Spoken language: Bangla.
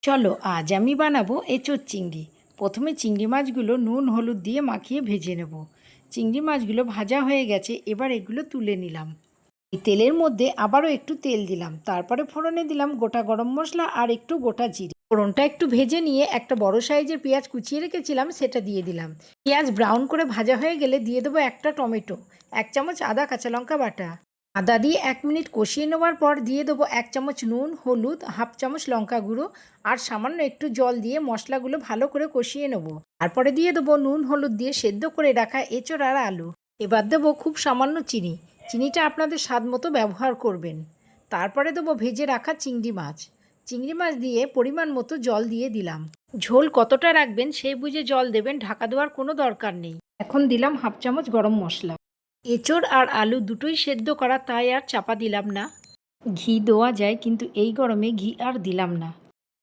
চলো আজ আমি বানাবো এঁচোড় চিংড়ি। প্রথমে চিংড়ি মাছগুলো নুন হলুদ দিয়ে মাখিয়ে ভেজে নেব। চিংড়ি মাছগুলো ভাজা হয়ে গেছে, এবার এগুলো তুলে নিলাম। এই তেলের মধ্যে আবারও একটু তেল দিলাম, তারপরে ফোড়নে দিলাম গোটা গরম মশলা আর একটু গোটা জিরে। ফোড়নটা একটু ভেজে নিয়ে একটা বড় সাইজের পেঁয়াজ কুচিয়ে রেখেছিলাম সেটা দিয়ে দিলাম। পেঁয়াজ ব্রাউন করে ভাজা হয়ে গেলে দিয়ে দেবো একটা টমেটো, 1 চামচ আদা কাঁচা লঙ্কা বাটা। আদা দিয়ে 1 মিনিট কষিয়ে নেওয়ার পর দিয়ে দেবো 1 চামচ নুন, হলুদ, হাফ চামচ লঙ্কা গুঁড়ো আর সামান্য একটু জল দিয়ে মশলাগুলো ভালো করে কষিয়ে নেবো। তারপরে দিয়ে দেবো নুন হলুদ দিয়ে সেদ্ধ করে রাখা এঁচোড় আর আলু। এবার দেবো খুব সামান্য চিনি, চিনিটা আপনাদের স্বাদ মতো ব্যবহার করবেন। তারপরে দেবো ভেজে রাখা চিংড়ি মাছ। চিংড়ি মাছ দিয়ে পরিমাণ মতো জল দিয়ে দিলাম। ঝোল কতটা রাখবেন সেই বুঝে জল দেবেন, ঢাকা দেওয়ার কোনো দরকার নেই। এখন দিলাম হাফ চামচ গরম মশলা। এঁচোড় আর আলু দুটোই সেদ্ধ করা, তাই আর চাপা দিলাম না। ঘি দেওয়া যায়, কিন্তু এই গরমে ঘি আর দিলাম না।